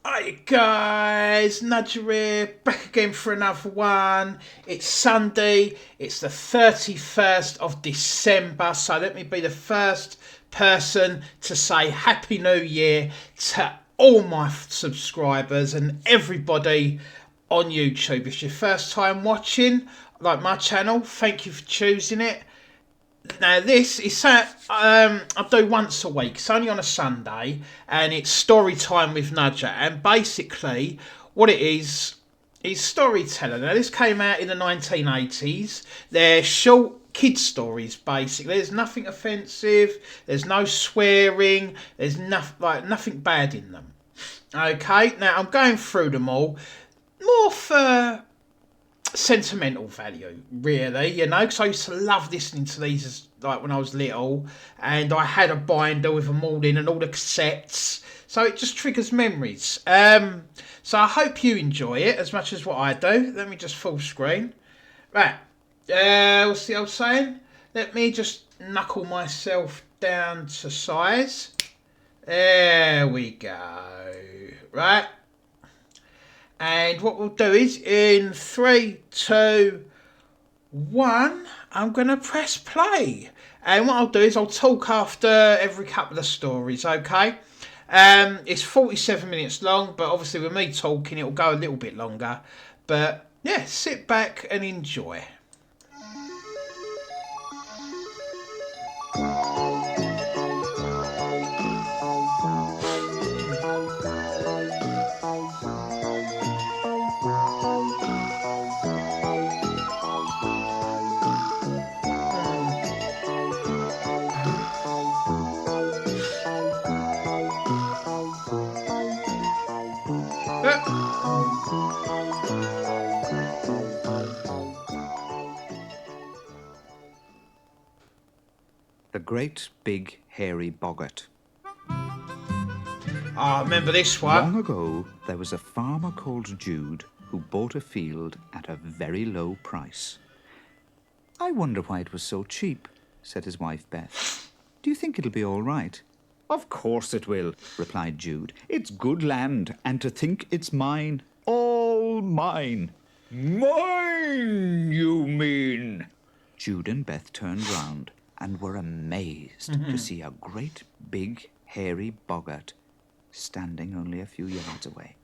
Hi guys, Nudger here, back again for another one. It's Sunday, it's the 31st of December, so let me be the first person to say Happy New Year to all my subscribers and everybody on YouTube. If it's your first time watching, like my channel, thank you for choosing it. Now this is I do once a week. It's only on a Sunday, and it's story time with Nudger. And basically, what it is storytelling. Now this came out in the 1980s. They're short kid stories. Basically, there's nothing offensive. There's no swearing. There's nothing bad in them. Okay. Now I'm going through them all, more for sentimental value, really, because I used to love listening to these as, like, when I was little, and I had a binder with them all in and all the cassettes, so it just triggers memories. So I hope you enjoy it as much as what I do. Let me just full screen. Right, what's the old saying? Let me just knuckle myself down to size. There we go. Right. And what we'll do is, in 3, 2, 1, I'm going to press play. And what I'll do is I'll talk after every couple of stories, okay? It's 47 minutes long, but obviously with me talking, it'll go a little bit longer. But yeah, sit back and enjoy. The Great Big Hairy Boggart. I remember this one. Long ago, there was a farmer called Jude who bought a field at a very low price. "I wonder why it was so cheap," said his wife Beth. "Do you think it'll be all right?" "Of course it will," replied Jude. "It's good land, and to think it's mine. All mine." "Mine, you mean?" Jude and Beth turned round and were amazed to see a great big hairy Boggart standing only a few yards away.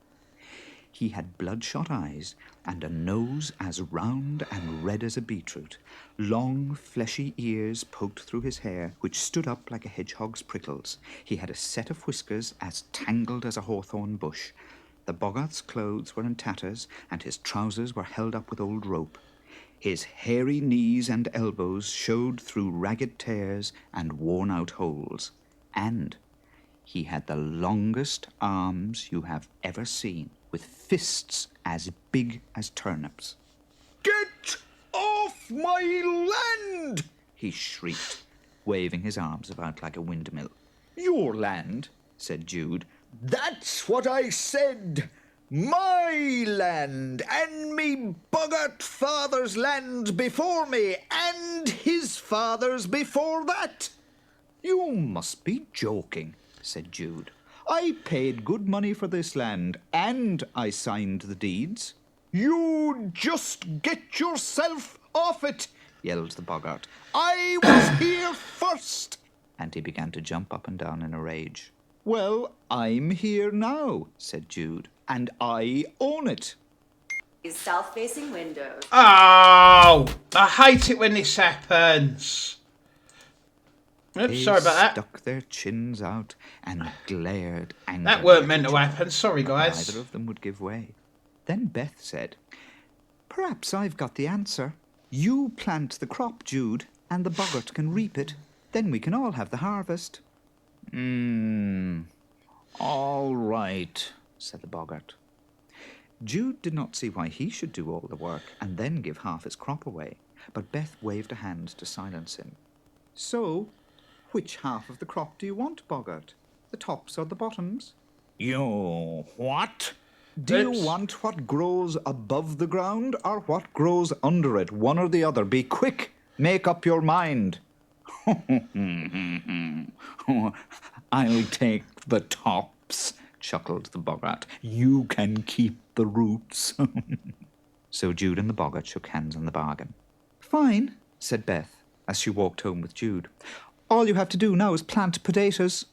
He had bloodshot eyes and a nose as round and red as a beetroot. Long, fleshy ears poked through his hair, which stood up like a hedgehog's prickles. He had a set of whiskers as tangled as a hawthorn bush. The Boggart's clothes were in tatters, and his trousers were held up with old rope. His hairy knees and elbows showed through ragged tears and worn-out holes. And he had the longest arms you have ever seen, with fists as big as turnips. "Get off my land!" he shrieked, waving his arms about like a windmill. "Your land," said Jude. "That's what I said. My land, and me Boggart father's land before me, and his father's before that." "You must be joking," said Jude. "I paid good money for this land, and I signed the deeds." "You just get yourself off it," yelled the Boggart. "I was here first." And he began to jump up and down in a rage. "Well, I'm here now," said Jude, "and I own it." These south-facing windows. Oh, I hate it when this happens. Oops, They sorry about that. stuck their chins out and glared angrily. That weren't meant to happen. Sorry, guys. Neither of them would give way. Then Beth said, "Perhaps I've got the answer. You plant the crop, Jude, and the Boggart can reap it. Then we can all have the harvest." All right," said the Boggart. Jude did not see why he should do all the work and then give half his crop away, but Beth waved a hand to silence him. "So, which half of the crop do you want, Boggart? The tops or the bottoms?" "You what? Do you want what grows above the ground or what grows under it? One or the other. Be quick. Make up your mind." "I'll take the tops," chuckled the Boggart. "You can keep the roots." So Jude and the Boggart shook hands on the bargain. "Fine," said Beth, as she walked home with Jude. "All you have to do now is plant potatoes."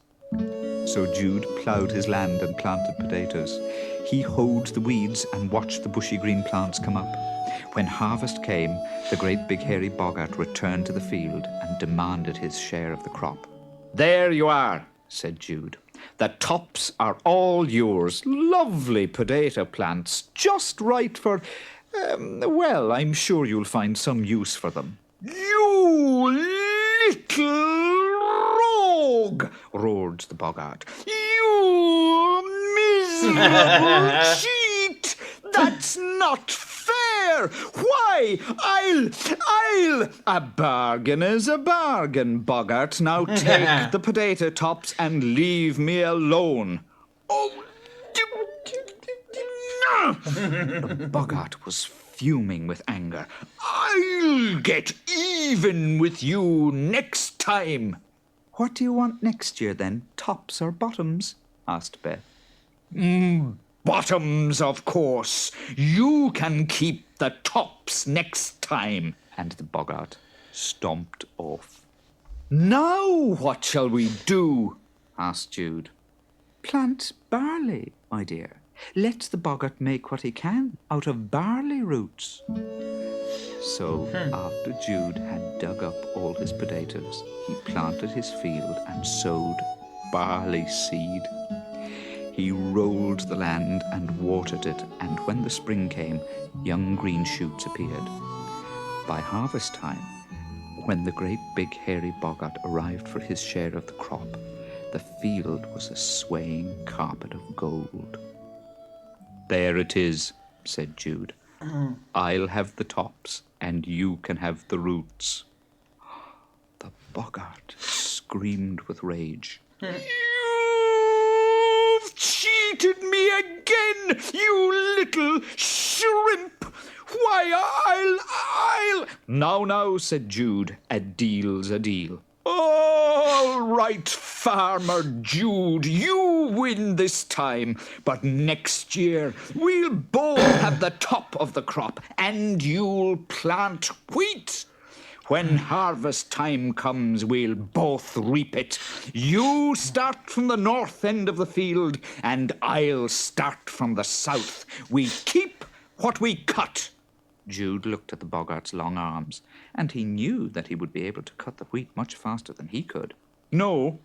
So Jude ploughed his land and planted potatoes. He hoed the weeds and watched the bushy green plants come up. When harvest came, the great big hairy Boggart returned to the field and demanded his share of the crop. "There you are," said Jude. "The tops are all yours. Lovely potato plants, just right for... well, I'm sure you'll find some use for them." "You little rogue!" roared the Boggart. "You miserable cheat! That's not fair! Why, I'll... A bargain is a bargain, Boggart. Now take the potato tops and leave me alone." "Oh, the Boggart was fuming with anger. "I'll get even with you next time." "What do you want next year, then? Tops or bottoms?" asked Beth. "Bottoms, of course. You can keep the tops next time." And the Boggart stomped off. "Now what shall we do?" asked Jude. "Plant barley, my dear. Let the Boggart make what he can out of barley roots." So, after Jude had dug up all his potatoes, he planted his field and sowed barley seed. He rolled the land and watered it, and when the spring came, young green shoots appeared. By harvest time, when the great big hairy Boggart arrived for his share of the crop, the field was a swaying carpet of gold. "There it is," said Jude. "I'll have the tops, and you can have the roots." The Boggart screamed with rage. "You've cheated me again, you little shrimp! Why, I'll... Now, said Jude, "a deal's a deal." "All right, Farmer Jude, you win this time. But next year we'll both have the top of the crop, and you'll plant wheat. When harvest time comes, we'll both reap it. You start from the north end of the field, and I'll start from the south. We keep what we cut." Jude looked at the Boggart's long arms, and he knew that he would be able to cut the wheat much faster than he could. "No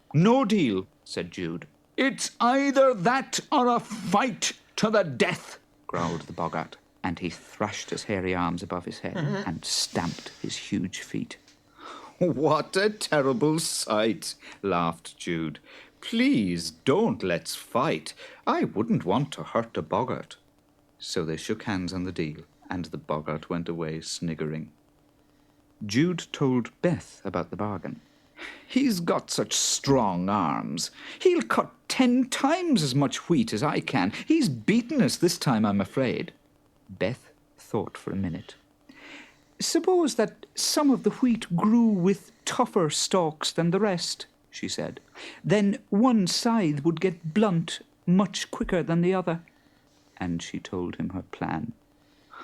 deal," said Jude. "It's either that or a fight to the death," growled the Boggart, and he thrashed his hairy arms above his head and stamped his huge feet. "What a terrible sight," laughed Jude. "Please don't let's fight. I wouldn't want to hurt a Boggart." So they shook hands on the deal, and the Boggart went away sniggering. Jude told Beth about the bargain. "He's got such strong arms. He'll cut 10 times as much wheat as I can. He's beaten us this time, I'm afraid." Beth thought for a minute. "Suppose that some of the wheat grew with tougher stalks than the rest," she said. "Then one side would get blunt much quicker than the other." And she told him her plan.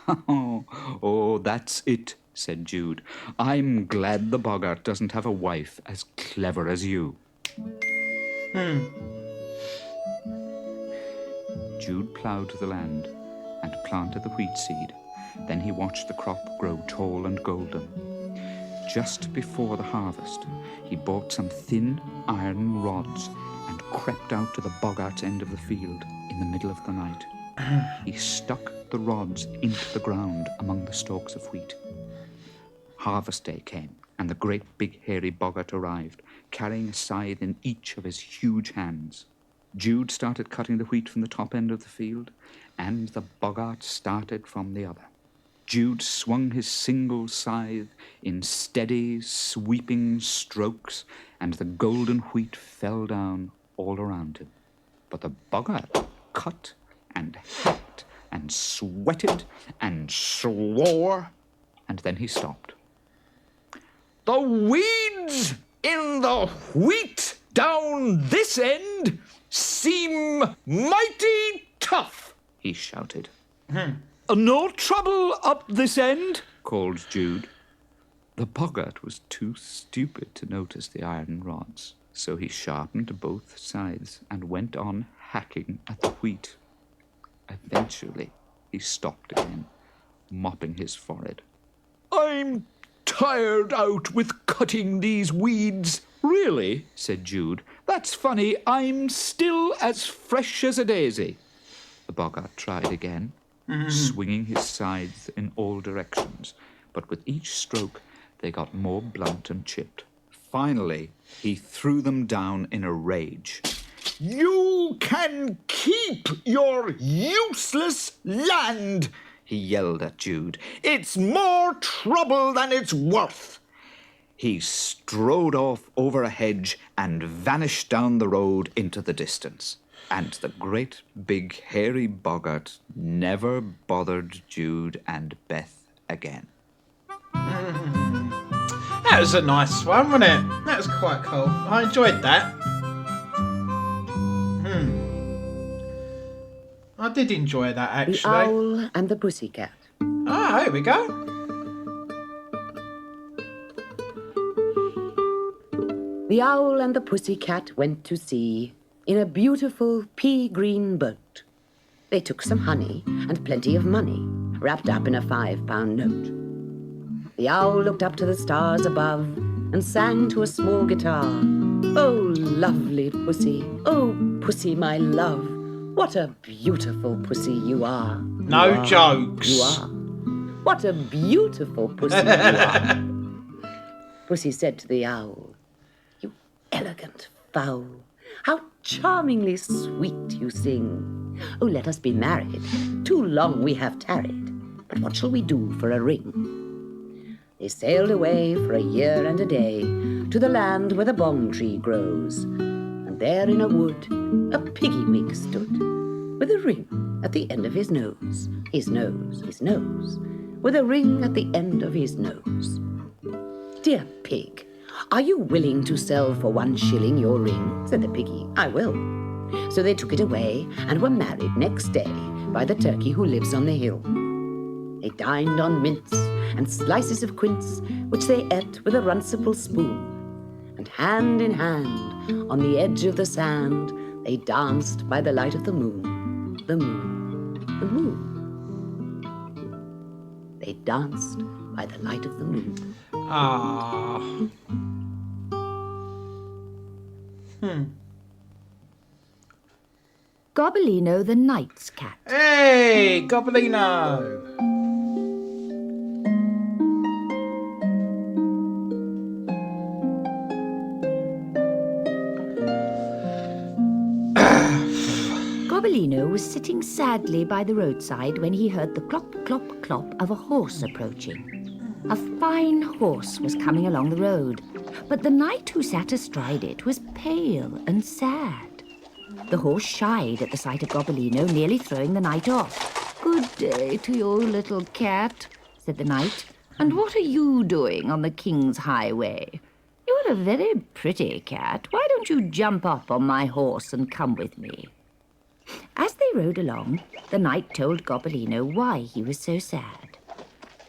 "Oh, that's it," said Jude. "I'm glad the Boggart doesn't have a wife as clever as you." Jude ploughed the land and planted the wheat seed. Then he watched the crop grow tall and golden. Just before the harvest, he bought some thin iron rods and crept out to the Boggart's end of the field in the middle of the night. He stuck the rods into the ground among the stalks of wheat. Harvest day came, and the great big hairy Boggart arrived, carrying a scythe in each of his huge hands. Jude started cutting the wheat from the top end of the field, and the Boggart started from the other. Jude swung his single scythe in steady, sweeping strokes, and the golden wheat fell down all around him. But the Boggart cut and hacked and sweated and swore, and then he stopped. "The weeds in the wheat down this end," seem mighty tough, he shouted. No trouble up this end? Called Jude. The Boggart was too stupid to notice the iron rods, so he sharpened both sides and went on hacking at the wheat. Eventually, he stopped again, mopping his forehead. I'm tired out with cutting these weeds. Really? Said Jude. That's funny. I'm still as fresh as a daisy. The Boggart tried again, swinging his scythe in all directions, but with each stroke they got more blunt and chipped. Finally, he threw them down in a rage. You can keep your useless land, He yelled at Jude. it's more trouble than it's worth. He strode off over a hedge and vanished down the road into the distance. And the great, big, hairy Boggart never bothered Jude and Beth again. That was a nice one, wasn't it? That was quite cool. I enjoyed that. I did enjoy that, The actually. Owl and the Pussycat. Ah, here we go. The Owl and the Pussycat went to sea in a beautiful pea-green boat. They took some honey and plenty of money, wrapped up in a 5-pound note. The Owl looked up to the stars above and sang to a small guitar. Oh, lovely pussy, oh, pussy, my love, what a beautiful pussy you are. No jokes. You are. What a beautiful pussy you are. Pussy said to the Owl, "You elegant fowl, how charmingly sweet you sing. Oh, let us be married. Too long we have tarried. But what shall we do for a ring?" They sailed away for a year and a day to the land where the bong tree grows. And there in a wood a piggy-wig stood, with a ring at the end of his nose, his nose, with a ring at the end of his nose. "Dear pig, are you willing to sell for 1 shilling your ring?" said the piggy. "I will." So they took it away and were married next day by the turkey who lives on the hill. They dined on mince and slices of quince, which they ate with a runcible spoon. And hand in hand, on the edge of the sand, they danced by the light of the moon, the moon, the moon. They danced by the light of the moon. Ah. Gobbolino the Knight's Cat. Hey, Gobbolino. Gobbolino was sitting sadly by the roadside when he heard the clop, clop, clop of a horse approaching. A fine horse was coming along the road, but the knight who sat astride it was pale and sad. The horse shied at the sight of Gobbolino, nearly throwing the knight off. "Good day to you, little cat," said the knight. "And what are you doing on the king's highway? You're a very pretty cat. Why don't you jump up on my horse and come with me?" As they rode along, the knight told Gobbolino why he was so sad.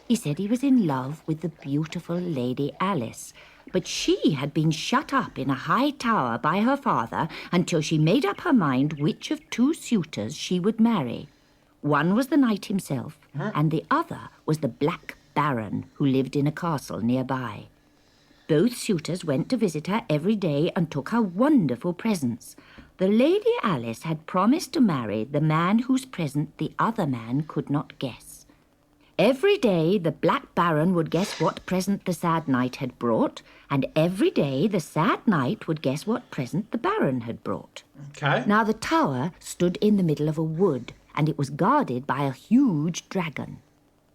He said he was in love with the beautiful Lady Alice, but she had been shut up in a high tower by her father until she made up her mind which of 2 suitors she would marry. One was the knight himself, and the other was the Black Baron who lived in a castle nearby. Both suitors went to visit her every day and took her wonderful presents. The Lady Alice had promised to marry the man whose present the other man could not guess. Every day the Black Baron would guess what present the sad knight had brought, and every day the sad knight would guess what present the Baron had brought. Okay. Now the tower stood in the middle of a wood, and it was guarded by a huge dragon.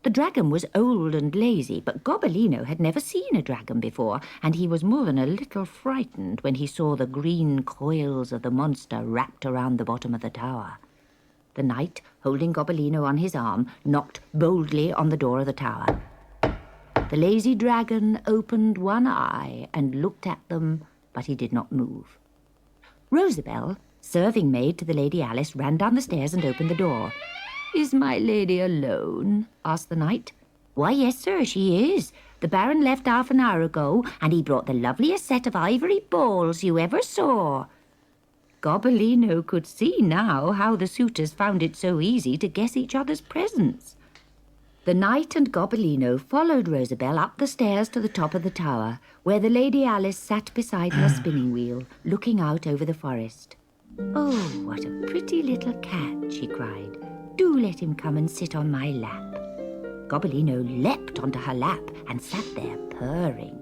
The dragon was old and lazy, but Gobbolino had never seen a dragon before, and he was more than a little frightened when he saw the green coils of the monster wrapped around the bottom of the tower. The knight, holding Gobbolino on his arm, knocked boldly on the door of the tower. The lazy dragon opened one eye and looked at them, but he did not move. Rosabelle Serving maid to the Lady Alice ran down the stairs and opened the door. "Is my lady alone?" asked the knight. "Why, yes, sir, she is. The Baron left half an hour ago, and he brought the loveliest set of ivory balls you ever saw." Gobbolino could see now how the suitors found it so easy to guess each other's presents. The knight and Gobbolino followed Rosabelle up the stairs to the top of the tower, where the Lady Alice sat beside her spinning wheel, looking out over the forest. "Oh, what a pretty little cat," she cried. "Do let him come and sit on my lap." Gobbolino leapt onto her lap and sat there purring.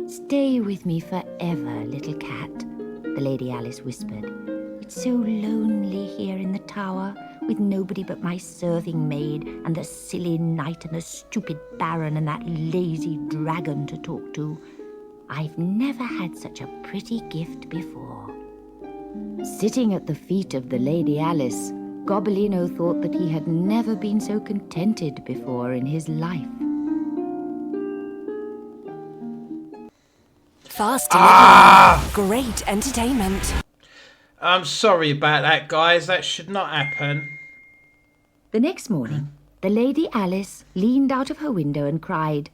"Stay with me forever, little cat," the Lady Alice whispered. "It's so lonely here in the tower, with nobody but my serving maid and the silly knight and the stupid Baron and that lazy dragon to talk to. I've never had such a pretty gift before." Sitting at the feet of the Lady Alice, Gobbolino thought that he had never been so contented before in his life. Fast delivery. Great entertainment. I'm sorry about that, guys. That should not happen. The next morning, the Lady Alice leaned out of her window and cried,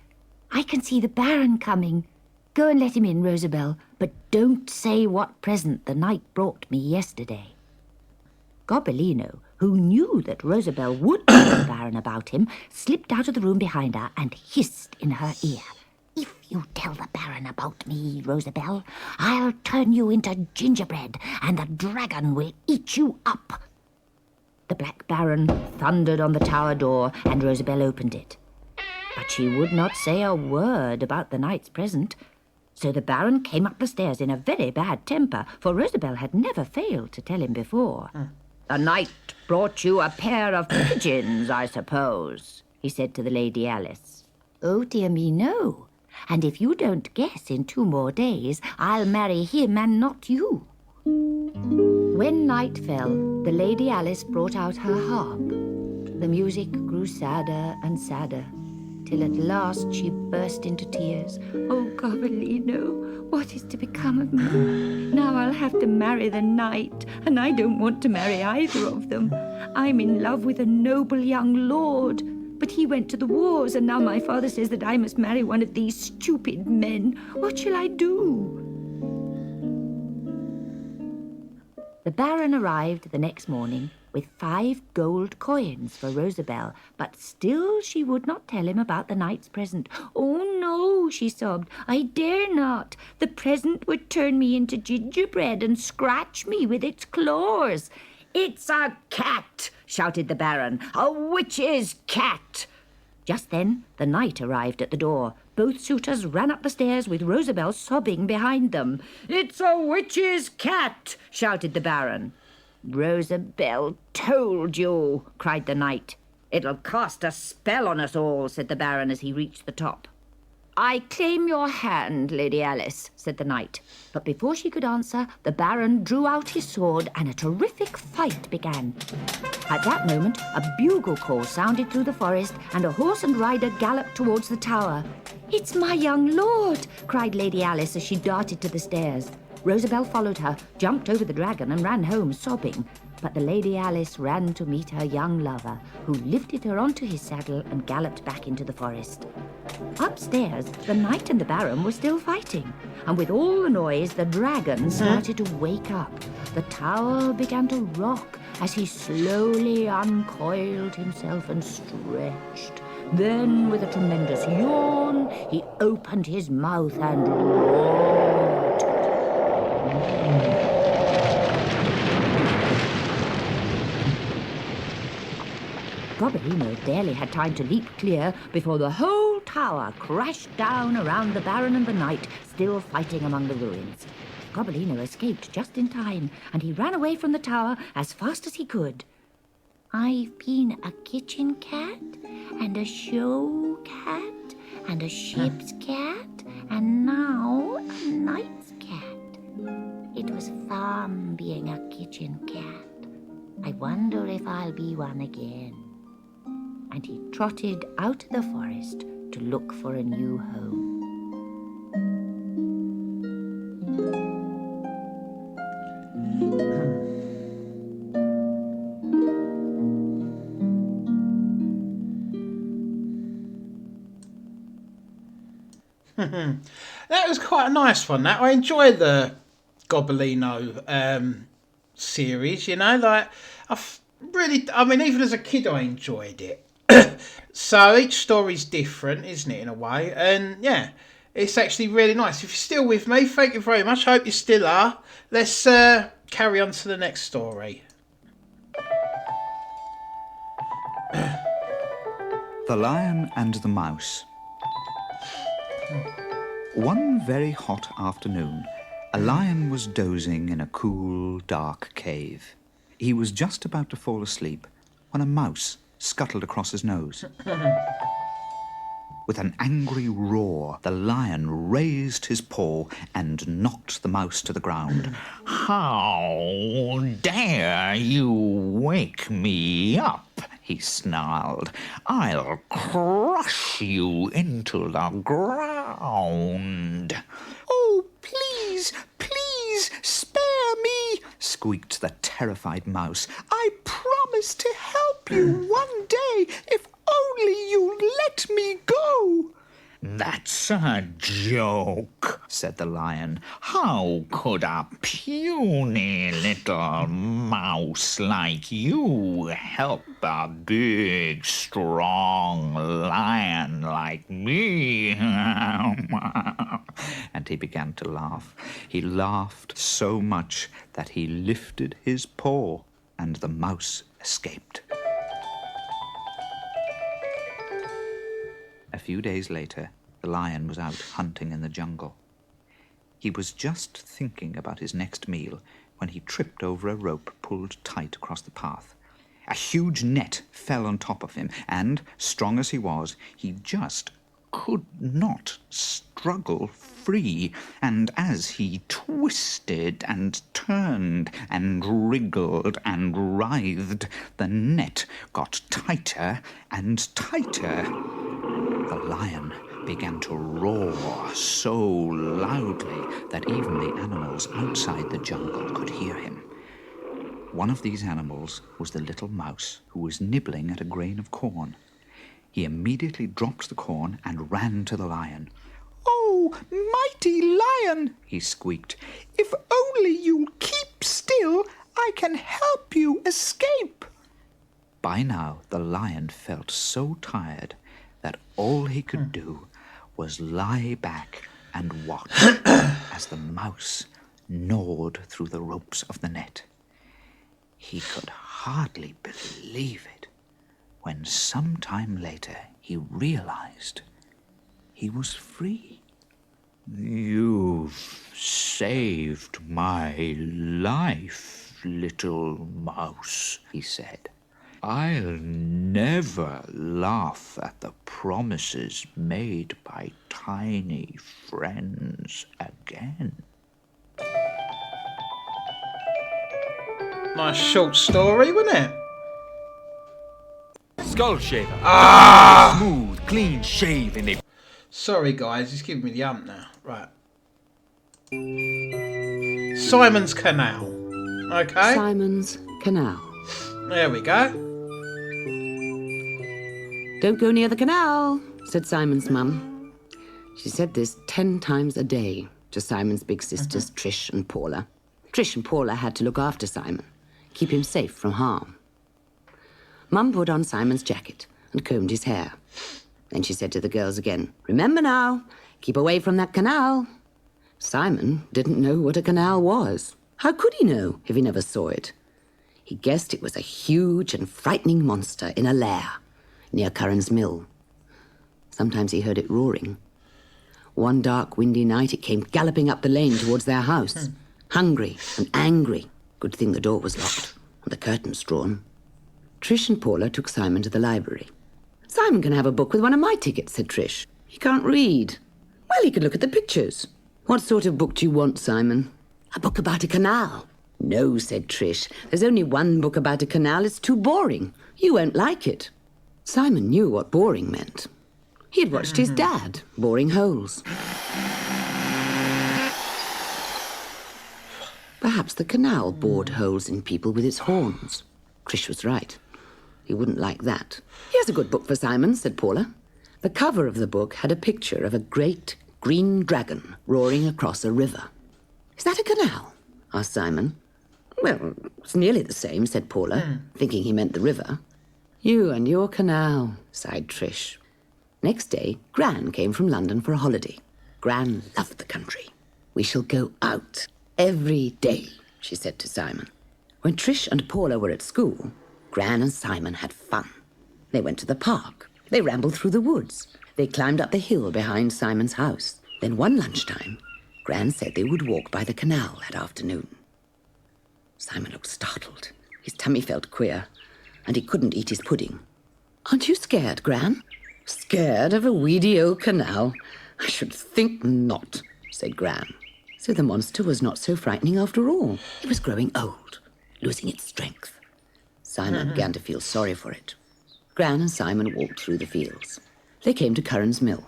"I can see the Baron coming. Go and let him in, Rosabelle, but don't say what present the knight brought me yesterday." Gobbolino, who knew that Rosabelle would tell the Baron about him, slipped out of the room behind her and hissed in her ear, "If you tell the Baron about me, Rosabelle, I'll turn you into gingerbread and the dragon will eat you up." The Black Baron thundered on the tower door and Rosabelle opened it. But she would not say a word about the knight's present. So the Baron came up the stairs in a very bad temper, for Rosabelle had never failed to tell him before. "The knight brought you a pair of pigeons, I suppose," he said to the Lady Alice. "Oh, dear me, no. And if you don't guess in 2 more days, I'll marry him and not you." When night fell, the Lady Alice brought out her harp. The music grew sadder and sadder, till at last she burst into tears. "Oh, Gobbolino, what is to become of me? Now I'll have to marry the knight, and I don't want to marry either of them. I'm in love with a noble young lord, but he went to the wars, and now my father says that I must marry one of these stupid men. What shall I do?" The Baron arrived the next morning with 5 gold coins for Rosabelle, but still she would not tell him about the knight's present. "Oh, no," she sobbed, "I dare not. The present would turn me into gingerbread and scratch me with its claws." "It's a cat!" shouted the Baron. "A witch's cat!" Just then the knight arrived at the door. Both suitors ran up the stairs with Rosabelle sobbing behind them. "It's a witch's cat!" shouted the Baron. "Rosabelle told you," cried the knight. "It'll cast a spell on us all," said the Baron as he reached the top. "I claim your hand, Lady Alice," said the knight. But before she could answer, the Baron drew out his sword and a terrific fight began. At that moment, a bugle call sounded through the forest and a horse and rider galloped towards the tower. "It's my young lord!" cried Lady Alice as she darted to the stairs. Rosabelle followed her, jumped over the dragon and ran home sobbing. But the Lady Alice ran to meet her young lover, who lifted her onto his saddle and galloped back into the forest. Upstairs, the knight and the Baron were still fighting, and with all the noise, the dragon started to wake up. The tower began to rock as he slowly uncoiled himself and stretched. Then, with a tremendous yawn, he opened his mouth and roared. Gobbolino barely had time to leap clear before the whole tower crashed down around the Baron and the knight, still fighting among the ruins. Gobbolino escaped just in time, and he ran away from the tower as fast as he could. "I've been a kitchen cat, and a show cat, and a ship's cat, and now a knight's cat. It was fun being a kitchen cat. I wonder if I'll be one again." And he trotted out of the forest to look for a new home. That was quite a nice one. That I enjoy the Gobbolino series. You know, like I mean, even as a kid, I enjoyed it. So each story's different, isn't it, in a way? And yeah, it's actually really nice. If you're still with me, thank you very much. I hope you still are. Let's carry on to the next story. The Lion and the Mouse. One very hot afternoon, a lion was dozing in a cool, dark cave. He was just about to fall asleep when a mouse scuttled across his nose. With an angry roar, the lion raised his paw and knocked the mouse to the ground. How dare you wake me up? He snarled. I'll crush you into the ground. Oh, please, please, spare me, squeaked the terrified mouse. I promise to help you one day if only you let me go. That's a joke, said the lion. How could a puny little mouse like you help a big, strong lion like me? And he began to laugh. He laughed so much that he lifted his paw, and the mouse escaped. A few days later, the lion was out hunting in the jungle. He was just thinking about his next meal when he tripped over a rope pulled tight across the path. A huge net fell on top of him, and, strong as he was, he just could not struggle free. And as he twisted and turned and wriggled and writhed, the net got tighter and tighter. The lion began to roar so loudly that even the animals outside the jungle could hear him. One of these animals was the little mouse who was nibbling at a grain of corn. He immediately dropped the corn and ran to the lion. "Oh, mighty lion," he squeaked, "if only you'll keep still, I can help you escape." By now the lion felt so tired that all he could do was lie back and watch as the mouse gnawed through the ropes of the net. He could hardly believe it when some time later he realized he was free. "You've saved my life, little mouse," he said. "I'll never laugh at the promises made by tiny friends again." Nice short story, wasn't it? Skull shaver. Smooth, clean shaven. Sorry, guys, he's giving me the ump now. Right. Simon's Canal. Okay. Simon's Canal. There we go. Don't go near the canal, said Simon's mum. She said this 10 times a day to Simon's big sisters, Trish and Paula. Trish and Paula had to look after Simon, keep him safe from harm. Mum put on Simon's jacket and combed his hair. Then she said to the girls again, "Remember now, keep away from that canal." Simon didn't know what a canal was. How could he know if he never saw it? He guessed it was a huge and frightening monster in a lair near Curran's Mill. Sometimes he heard it roaring. One dark, windy night, it came galloping up the lane towards their house, hungry and angry. Good thing the door was locked and the curtains drawn. Trish and Paula took Simon to the library. "Simon can have a book with one of my tickets," said Trish. "He can't read." "Well, he could look at the pictures." "What sort of book do you want, Simon?" "A book about a canal." "No," said Trish. "There's only one book about a canal. It's too boring. You won't like it." Simon knew what boring meant. He had watched his dad boring holes. Perhaps the canal bored holes in people with its horns. Trish was right. He wouldn't like that. "Here's a good book for Simon," said Paula. The cover of the book had a picture of a great, green dragon roaring across a river. "Is that a canal?" asked Simon. "Well, it's nearly the same," said Paula, thinking he meant the river. "You and your canal," sighed Trish. Next day, Gran came from London for a holiday. Gran loved the country. "We shall go out every day," she said to Simon. When Trish and Paula were at school, Gran and Simon had fun. They went to the park. They rambled through the woods. They climbed up the hill behind Simon's house. Then one lunchtime, Gran said they would walk by the canal that afternoon. Simon looked startled. His tummy felt queer, and he couldn't eat his pudding. "Aren't you scared, Gran?" "Scared of a weedy old canal? I should think not," said Gran. So the monster was not so frightening after all. It was growing old, losing its strength. Simon began to feel sorry for it. Gran and Simon walked through the fields. They came to Curran's mill.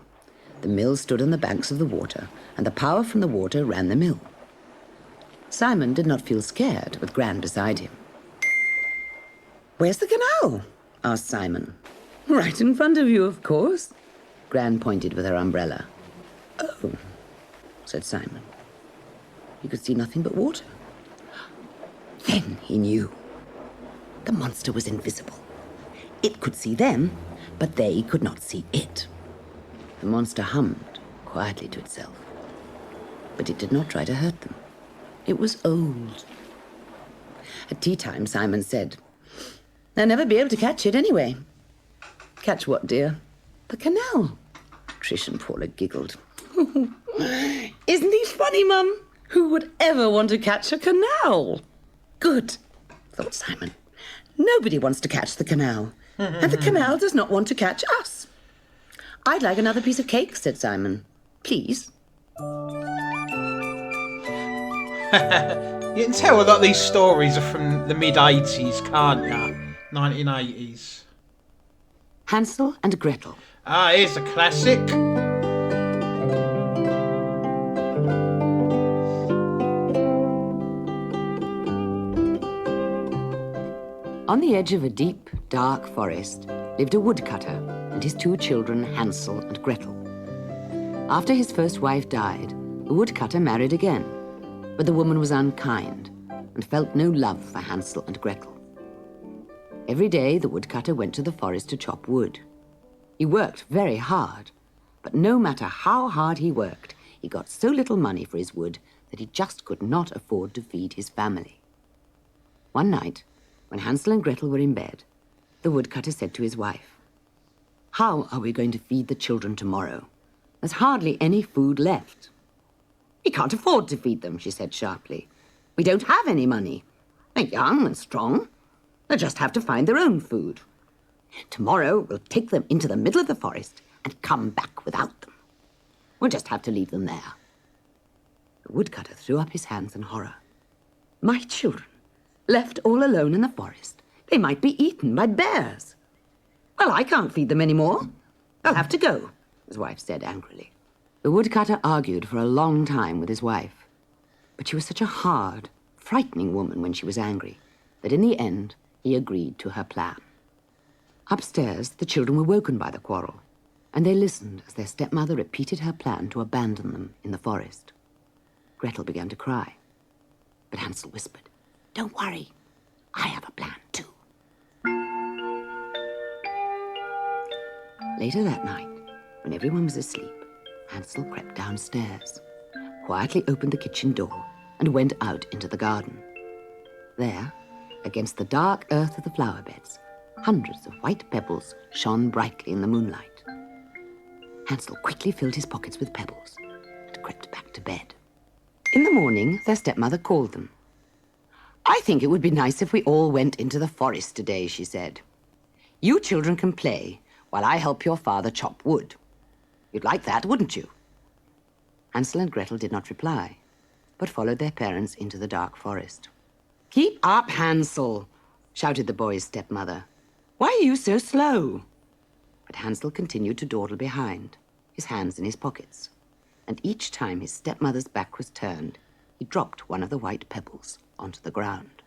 The mill stood on the banks of the water, and the power from the water ran the mill. Simon did not feel scared with Gran beside him. "Where's the canal?" asked Simon. "Right in front of you, of course." Gran pointed with her umbrella. "Oh," said Simon. He could see nothing but water. Then he knew. The monster was invisible. It could see them, but they could not see it. The monster hummed quietly to itself, but it did not try to hurt them. It was old. At tea time, Simon said, "They'll never be able to catch it anyway." "Catch what, dear?" "The canal." Trish and Paula giggled. "Isn't he funny, Mum? Who would ever want to catch a canal?" "Good," thought Simon. "Nobody wants to catch the canal, and the canal does not want to catch us." "I'd like another piece of cake," said Simon. "Please." You can tell a lot of these stories are from the mid-80s, can't you? 1980s. Hansel and Gretel. Ah, here's a classic. On the edge of a deep, dark forest lived a woodcutter and his two children, Hansel and Gretel. After his first wife died, the woodcutter married again, but the woman was unkind and felt no love for Hansel and Gretel. Every day, the woodcutter went to the forest to chop wood. He worked very hard, but no matter how hard he worked, he got so little money for his wood that he just could not afford to feed his family. One night, when Hansel and Gretel were in bed, the woodcutter said to his wife, "How are we going to feed the children tomorrow? There's hardly any food left." "We can't afford to feed them," she said sharply. "We don't have any money. They're young and strong. They'll just have to find their own food. Tomorrow we'll take them into the middle of the forest and come back without them. We'll just have to leave them there." The woodcutter threw up his hands in horror. "My children, left all alone in the forest. They might be eaten by bears." "Well, I can't feed them anymore. They'll have to go," his wife said angrily. The woodcutter argued for a long time with his wife, but she was such a hard, frightening woman when she was angry that in the end he agreed to her plan. Upstairs, the children were woken by the quarrel, and they listened as their stepmother repeated her plan to abandon them in the forest. Gretel began to cry, but Hansel whispered, "Don't worry, I have a plan too." Later that night, when everyone was asleep, Hansel crept downstairs, quietly opened the kitchen door, and went out into the garden. There, against the dark earth of the flower beds, hundreds of white pebbles shone brightly in the moonlight. Hansel quickly filled his pockets with pebbles and crept back to bed. In the morning, their stepmother called them. "I think it would be nice if we all went into the forest today," she said. "You children can play while I help your father chop wood. You'd like that, wouldn't you?" Hansel and Gretel did not reply, but followed their parents into the dark forest. "Keep up, Hansel," shouted the boy's stepmother. "Why are you so slow?" But Hansel continued to dawdle behind, his hands in his pockets, and each time his stepmother's back was turned, he dropped one of the white pebbles onto the ground.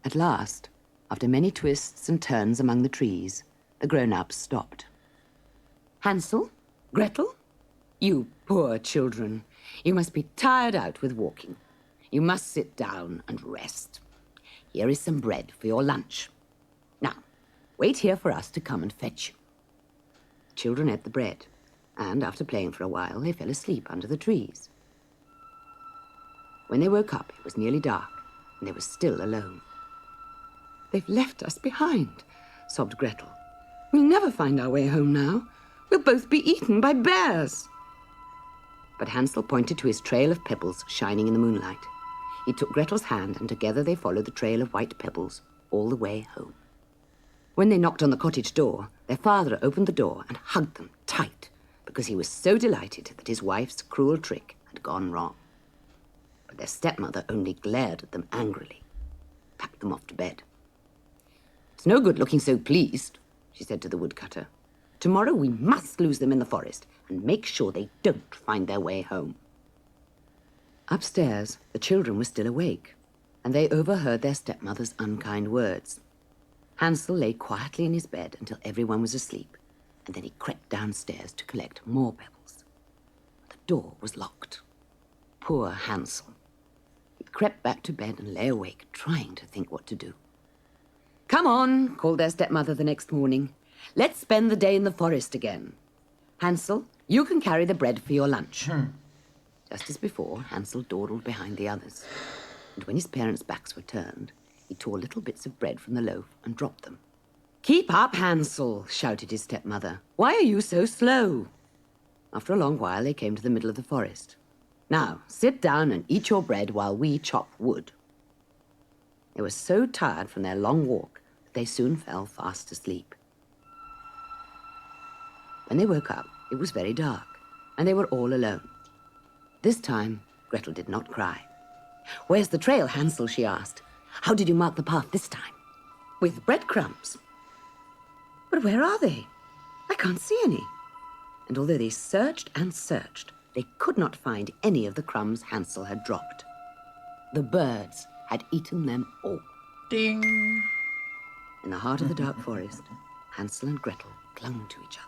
At last, after many twists and turns among the trees, the grown-ups stopped. "Hansel? Gretel? You poor children. You must be tired out with walking. You must sit down and rest. Here is some bread for your lunch. Now, wait here for us to come and fetch you. Children ate the bread, and after playing for a while, they fell asleep under the trees. When they woke up, it was nearly dark, and they were still alone. They've left us behind, sobbed Gretel. We'll never find our way home now. We'll both be eaten by bears. But Hansel pointed to his trail of pebbles shining in the moonlight. He took Gretel's hand, and together they followed the trail of white pebbles all the way home. When they knocked on the cottage door, their father opened the door and hugged them tight because he was so delighted that his wife's cruel trick had gone wrong. But their stepmother only glared at them angrily, packed them off to bed. It's no good looking so pleased, she said to the woodcutter. Tomorrow we must lose them in the forest and make sure they don't find their way home. Upstairs, the children were still awake, and they overheard their stepmother's unkind words. Hansel lay quietly in his bed until everyone was asleep, and then he crept downstairs to collect more pebbles. The door was locked. Poor Hansel. He crept back to bed and lay awake, trying to think what to do. Come on, called their stepmother the next morning. Let's spend the day in the forest again. Hansel, you can carry the bread for your lunch. Just as before, Hansel dawdled behind the others. And when his parents' backs were turned, he tore little bits of bread from the loaf and dropped them. Keep up, Hansel, shouted his stepmother. Why are you so slow? After a long while, they came to the middle of the forest. Now, sit down and eat your bread while we chop wood. They were so tired from their long walk that they soon fell fast asleep. When they woke up, it was very dark, and they were all alone. This time, Gretel did not cry. Where's the trail, Hansel, she asked. How did you mark the path this time? With breadcrumbs. But where are they? I can't see any. And although they searched and searched, they could not find any of the crumbs Hansel had dropped. The birds had eaten them all. Ding! In the heart of the dark forest, Hansel and Gretel clung to each other.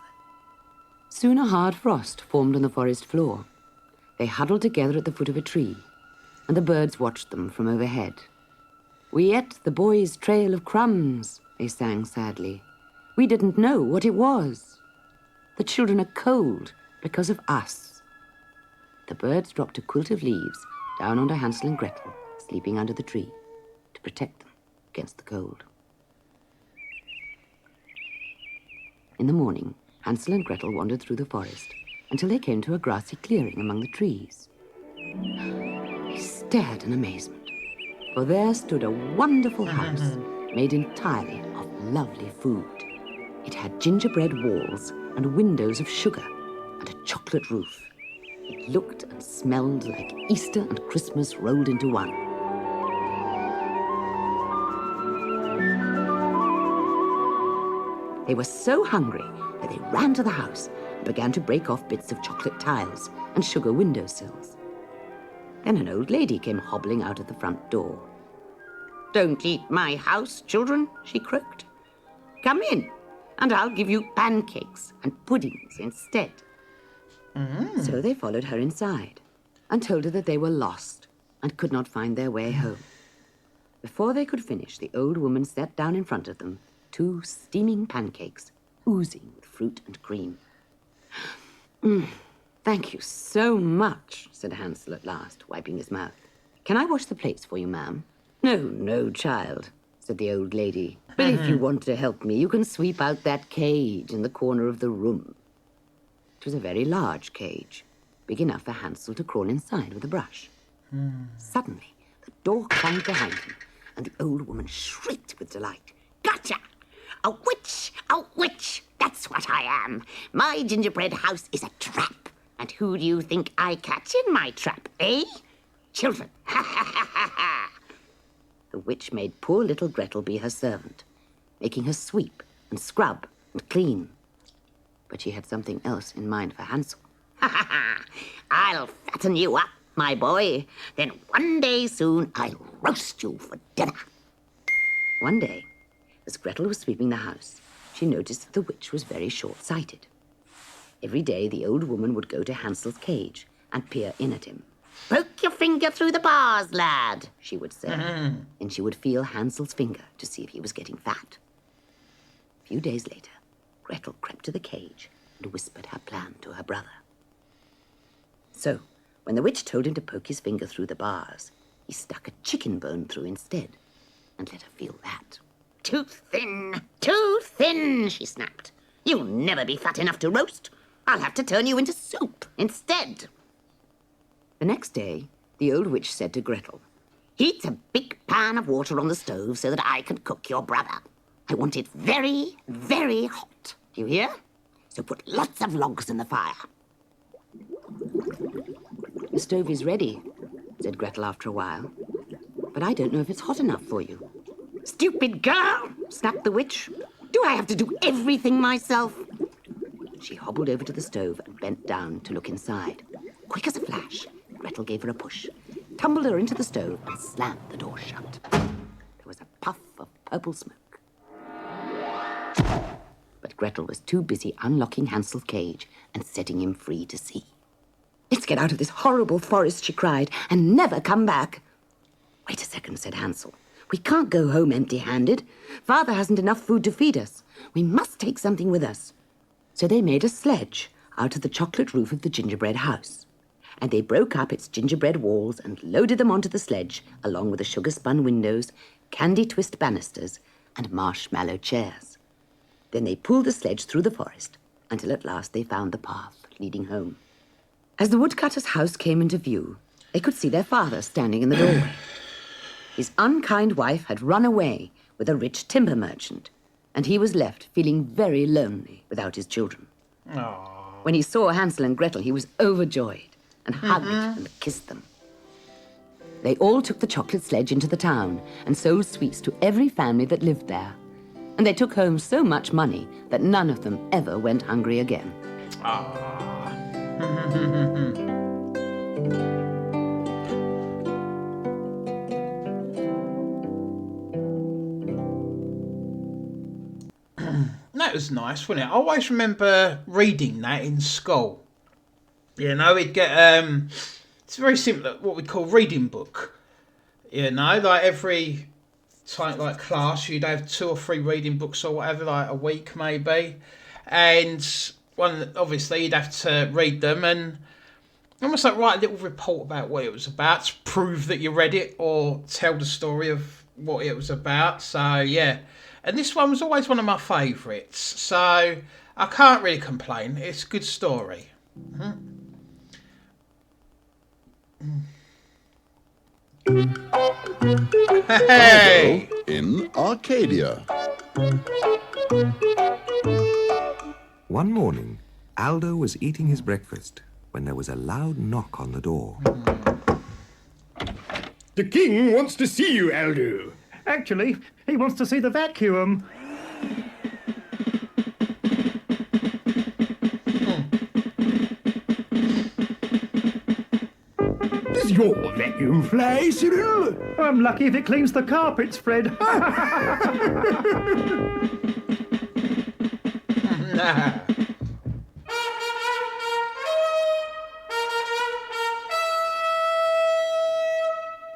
Soon a hard frost formed on the forest floor. They huddled together at the foot of a tree, and the birds watched them from overhead. We ate the boy's trail of crumbs, they sang sadly. We didn't know what it was. The children are cold because of us. The birds dropped a quilt of leaves down onto Hansel and Gretel, sleeping under the tree, to protect them against the cold. In the morning, Hansel and Gretel wandered through the forest until they came to a grassy clearing among the trees. They stared in amazement, for there stood a wonderful house made entirely of lovely food. It had gingerbread walls and windows of sugar and a chocolate roof. It looked and smelled like Easter and Christmas rolled into one. They were so hungry that they ran to the house and began to break off bits of chocolate tiles and sugar windowsills. Then an old lady came hobbling out of the front door. Don't eat my house, children, she croaked. Come in, and I'll give you pancakes and puddings instead. So they followed her inside and told her that they were lost and could not find their way home. Before they could finish, the old woman set down in front of them 2 steaming pancakes, oozing with fruit and cream. Thank you so much, said Hansel at last, wiping his mouth. Can I wash the plates for you, ma'am? No, no, child, said the old lady. But if you want to help me, you can sweep out that cage in the corner of the room. It was a very large cage, big enough for Hansel to crawl inside with a brush. Suddenly, the door clanged behind him, and the old woman shrieked with delight. Gotcha! A witch! A witch! That's what I am. My gingerbread house is a trap. And who do you think I catch in my trap, eh? Children! Ha ha ha ha ha! The witch made poor little Gretel be her servant, making her sweep and scrub and clean. But she had something else in mind for Hansel. Ha ha ha! I'll fatten you up, my boy. Then one day soon I'll roast you for dinner. One day, as Gretel was sweeping the house, she noticed that the witch was very short-sighted. Every day the old woman would go to Hansel's cage and peer in at him. "Poke your finger through the bars, lad," she would say. And she would feel Hansel's finger to see if he was getting fat. A few days later, Gretel crept to the cage and whispered her plan to her brother. So, when the witch told him to poke his finger through the bars, he stuck a chicken bone through instead and let her feel that. "Too thin, she snapped. "You'll never be fat enough to roast. I'll have to turn you into soup instead." The next day, the old witch said to Gretel, "Heat a big pan of water on the stove so that I can cook your brother. I want it very, very hot. Do you hear? So put lots of logs in the fire." "The stove is ready," said Gretel after a while. "But I don't know if it's hot enough for you." "Stupid girl!" snapped the witch. "Do I have to do everything myself?" She hobbled over to the stove and bent down to look inside. Quick as a flash, Gretel gave her a push, tumbled her into the stove and slammed the door shut. There was a puff of purple smoke. But Gretel was too busy unlocking Hansel's cage and setting him free to sea. "Let's get out of this horrible forest," she cried, "and never come back." "Wait a second," said Hansel. "We can't go home empty-handed. Father hasn't enough food to feed us. We must take something with us." So they made a sledge out of the chocolate roof of the gingerbread house. And they broke up its gingerbread walls and loaded them onto the sledge, along with the sugar-spun windows, candy twist banisters, and marshmallow chairs. Then they pulled the sledge through the forest until at last they found the path leading home. As the woodcutter's house came into view, they could see their father standing in the doorway. His unkind wife had run away with a rich timber merchant, and he was left feeling very lonely without his children. Aww. When he saw Hansel and Gretel, he was overjoyed and hugged and kissed them. They all took the chocolate sledge into the town and sold sweets to every family that lived there. And they took home so much money that none of them ever went hungry again. That was nice, wasn't it? I always remember reading that in school. You know, we'd get it's very simple, what we call reading book. You know, like every time, like class, you'd have 2 or 3 reading books or whatever, like a week maybe, and obviously you'd have to read them and almost like write a little report about what it was about to prove that you read it or tell the story of what it was about. So yeah, and this one was always one of my favourites, so I can't really complain. It's a good story. Hey! Aldo in Arcadia. One morning, Aldo was eating his breakfast when there was a loud knock on the door. The king wants to see you, Aldo. Actually, he wants to see the vacuum. Does your vacuum fly, Cyril? I'm lucky if it cleans the carpets, Fred. Nah.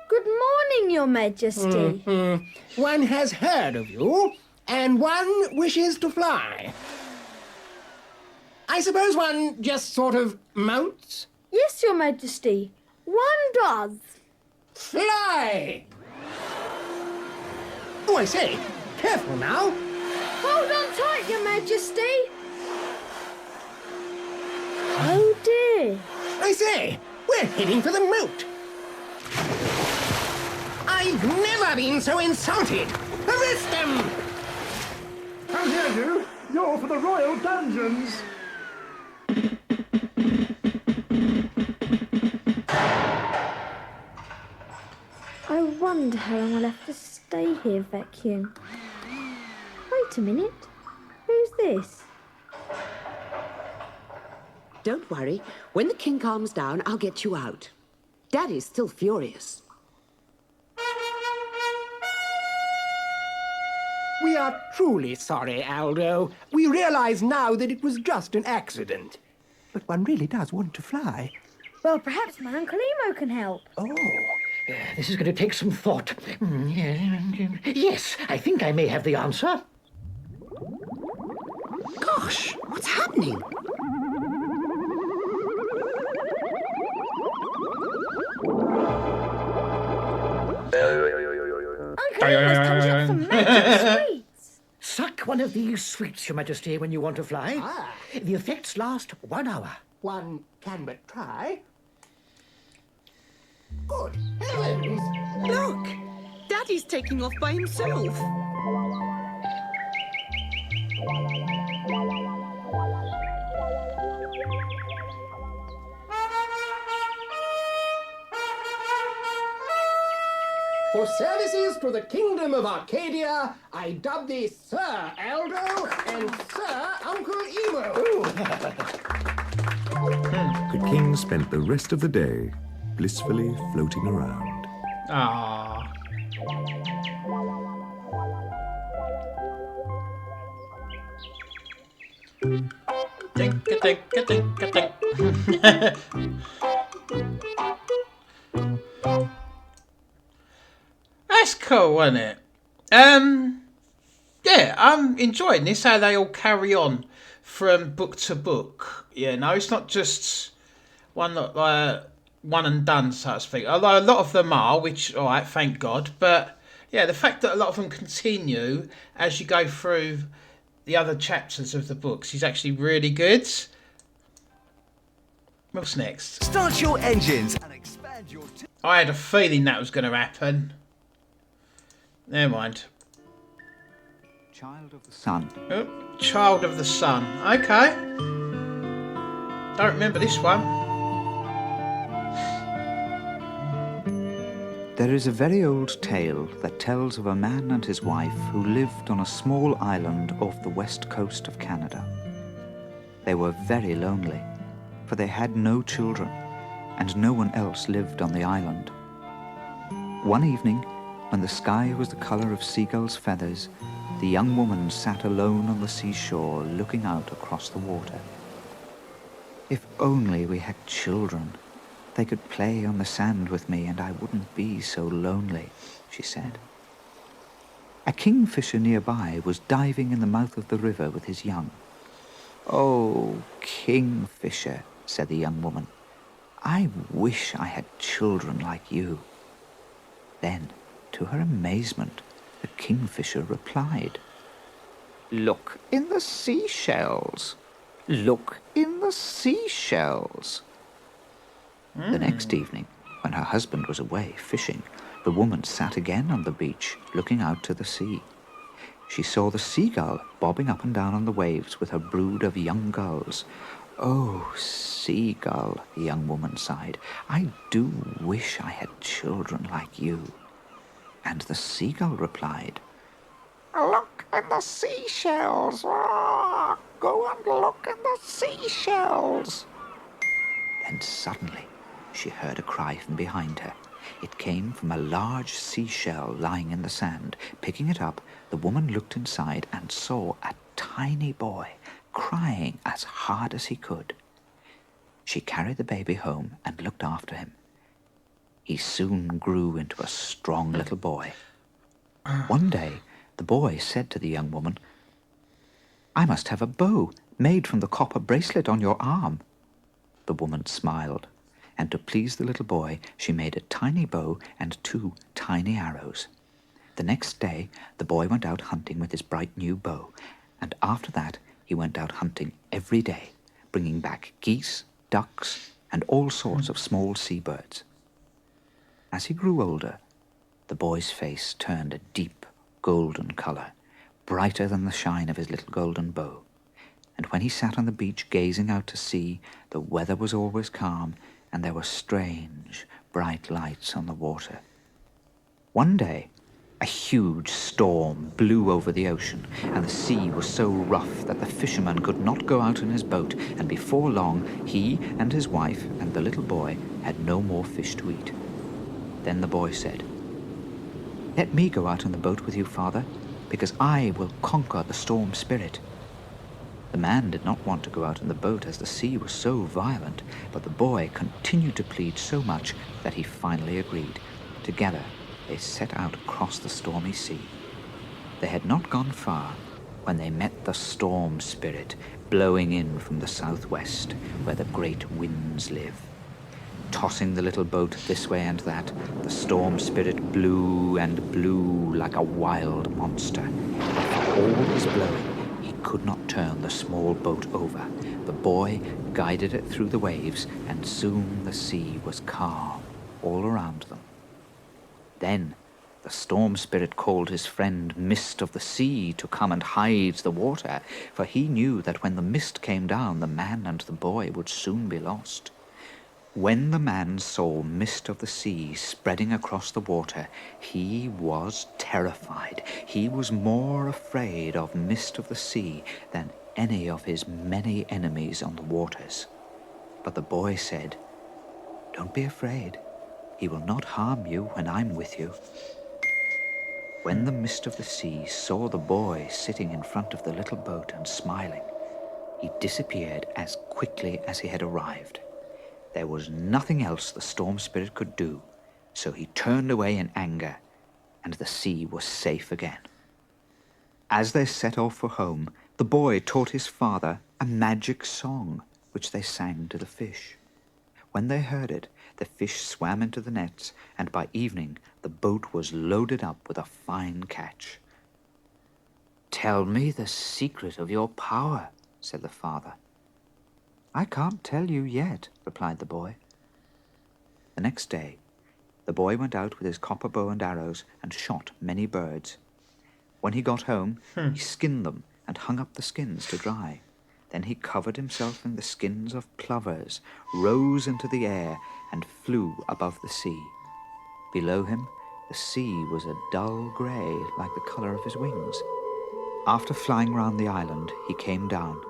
Good morning, Your Majesty. One has heard of you, and one wishes to fly. I suppose one just sort of mounts? Yes, Your Majesty. One does. Fly! Oh, I say, careful now. Hold on tight, Your Majesty. Oh, dear. I say, we're heading for the moat. I've never been so insulted. Arrest them! How dare you? You're for the royal dungeons. I wonder how long I'll have to stay here, Vacuum. Wait a minute. Who's this? Don't worry. When the king calms down, I'll get you out. Daddy's still furious. We are truly sorry, Aldo. We realize now that it was just an accident. but one really does want to fly. Well, perhaps my Uncle Emo can help. Oh, this is going to take some thought. Yes, I think I may have the answer. Gosh, what's happening? Uncle Emo's conjured up some magic sweets. Suck one of these sweets, Your Majesty, when you want to fly. The effects last 1 hour. One can but try. Good heavens! Look, Daddy's taking off by himself. For services to the kingdom of Arcadia, I dub thee Sir Aldo and Sir Uncle Emo. The king spent the rest of the day blissfully floating around. Ah. Dink-a-dink-a-dink-a-dink. That's cool, isn't it? Yeah, I'm enjoying this, how they all carry on from book to book. Yeah, no, it's not just one and done, so to speak. Although a lot of them are, which, all right, thank God. But yeah, the fact that a lot of them continue as you go through the other chapters of the books is actually really good. What's next? Start your engines and expand your... I had a feeling that was going to happen. Never mind. Child of the Sun. Oh, Child of the Sun. Okay. Don't remember this one. There is a very old tale that tells of a man and his wife who lived on a small island off the west coast of Canada. They were very lonely, for they had no children, and no one else lived on the island. One evening, when the sky was the colour of seagulls' feathers, the young woman sat alone on the seashore looking out across the water. If only we had children. They could play on the sand with me and I wouldn't be so lonely, she said. A kingfisher nearby was diving in the mouth of the river with his young. Oh, kingfisher, said the young woman, I wish I had children like you. Then, to her amazement, the kingfisher replied, Look in the seashells. Look in the seashells. The next evening, when her husband was away fishing, the woman sat again on the beach, looking out to the sea. She saw the seagull bobbing up and down on the waves with her brood of young gulls. Oh, seagull, the young woman sighed, I do wish I had children like you. And the seagull replied, Look in the seashells. Go and look in the seashells. Then suddenly she heard a cry from behind her. It came from a large seashell lying in the sand. Picking it up, the woman looked inside and saw a tiny boy crying as hard as he could. She carried the baby home and looked after him. He soon grew into a strong little boy. One day, the boy said to the young woman, I must have a bow made from the copper bracelet on your arm. The woman smiled, and to please the little boy, she made a tiny bow and 2 tiny arrows. The next day, the boy went out hunting with his bright new bow, and after that, he went out hunting every day, bringing back geese, ducks, and all sorts of small seabirds. As he grew older, the boy's face turned a deep golden colour, brighter than the shine of his little golden bow. And when he sat on the beach gazing out to sea, the weather was always calm, and there were strange, bright lights on the water. One day, a huge storm blew over the ocean, and the sea was so rough that the fisherman could not go out in his boat, and before long, he and his wife and the little boy had no more fish to eat. Then the boy said, Let me go out in the boat with you, Father, because I will conquer the storm spirit. The man did not want to go out in the boat as the sea was so violent, but the boy continued to plead so much that he finally agreed. Together, they set out across the stormy sea. They had not gone far when they met the storm spirit blowing in from the southwest, where the great winds live. Tossing the little boat this way and that, the storm spirit blew and blew like a wild monster. But for all his blowing, he could not turn the small boat over. The boy guided it through the waves, and soon the sea was calm all around them. Then the storm spirit called his friend Mist of the Sea to come and hide the water, for he knew that when the mist came down, the man and the boy would soon be lost. When the man saw Mist of the Sea spreading across the water, he was terrified. He was more afraid of Mist of the Sea than any of his many enemies on the waters. But the boy said, "Don't be afraid. He will not harm you when I'm with you." When the Mist of the Sea saw the boy sitting in front of the little boat and smiling, he disappeared as quickly as he had arrived. There was nothing else the storm spirit could do, so he turned away in anger, and the sea was safe again. As they set off for home, the boy taught his father a magic song, which they sang to the fish. When they heard it, the fish swam into the nets, and by evening the boat was loaded up with a fine catch. "Tell me the secret of your power," said the father. "I can't tell you yet," replied the boy. The next day, the boy went out with his copper bow and arrows and shot many birds. When he got home, he skinned them and hung up the skins to dry. Then he covered himself in the skins of plovers, rose into the air, and flew above the sea. Below him, the sea was a dull grey, like the colour of his wings. After flying round the island, he came down.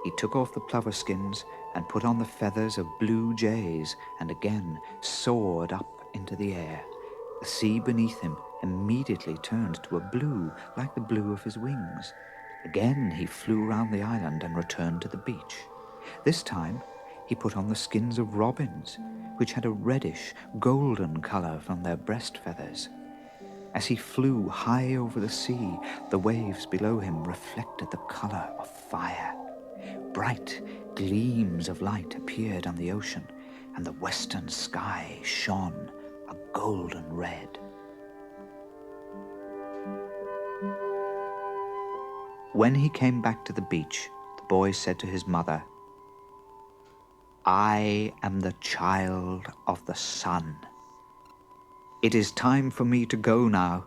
He took off the plover skins and put on the feathers of blue jays, and again soared up into the air. The sea beneath him immediately turned to a blue, like the blue of his wings. Again he flew round the island and returned to the beach. This time he put on the skins of robins, which had a reddish, golden colour from their breast feathers. As he flew high over the sea, the waves below him reflected the colour of fire. Bright gleams of light appeared on the ocean, and the western sky shone a golden red. When he came back to the beach, the boy said to his mother, "I am the child of the sun. It is time for me to go now,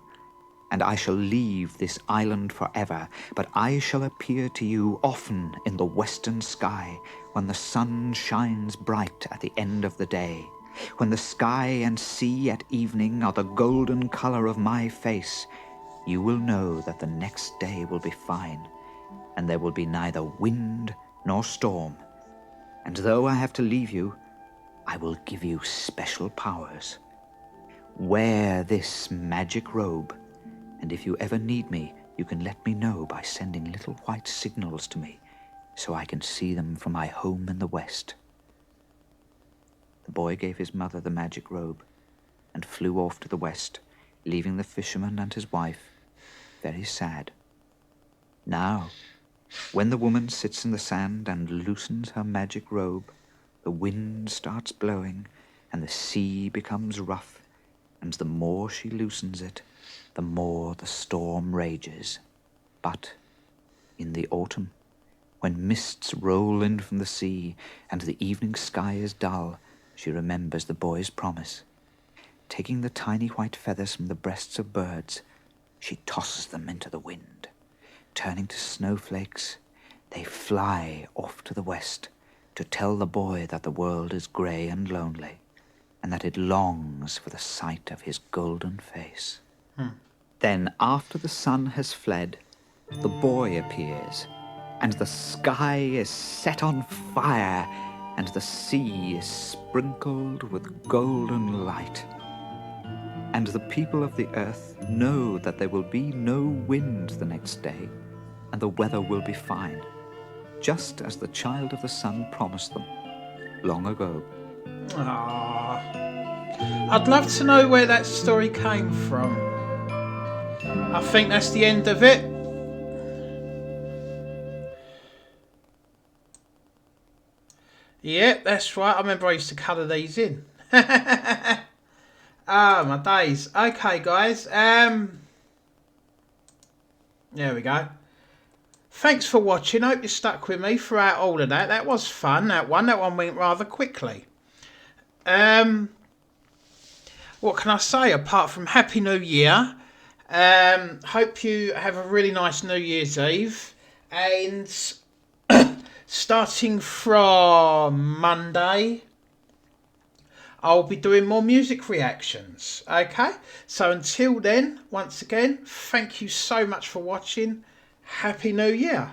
and I shall leave this island forever, but I shall appear to you often in the western sky when the sun shines bright at the end of the day. When the sky and sea at evening are the golden colour of my face, you will know that the next day will be fine, and there will be neither wind nor storm. And though I have to leave you, I will give you special powers. Wear this magic robe, and if you ever need me, you can let me know by sending little white signals to me, so I can see them from my home in the west." The boy gave his mother the magic robe and flew off to the west, leaving the fisherman and his wife very sad. Now, when the woman sits in the sand and loosens her magic robe, the wind starts blowing and the sea becomes rough, and the more she loosens it, the more the storm rages. But in the autumn, when mists roll in from the sea and the evening sky is dull, she remembers the boy's promise. Taking the tiny white feathers from the breasts of birds, she tosses them into the wind. Turning to snowflakes, they fly off to the west to tell the boy that the world is grey and lonely, and that it longs for the sight of his golden face. Then, after the sun has fled, the boy appears, and the sky is set on fire, and the sea is sprinkled with golden light. And the people of the earth know that there will be no wind the next day, and the weather will be fine. just as the Child of the Sun promised them, long ago. Ah, I'd love to know where that story came from. I think that's the end of it. Yep, that's right. I remember I used to colour these in. Ah, my days. Okay, guys. There we go. Thanks for watching. Hope you stuck with me throughout all of that. That was fun. That one went rather quickly. What can I say apart from Happy New Year? Hope you have a really nice New Year's Eve. And starting from Monday, I'll be doing more music reactions. Okay? So until then, once again, thank you so much for watching. Happy New Year.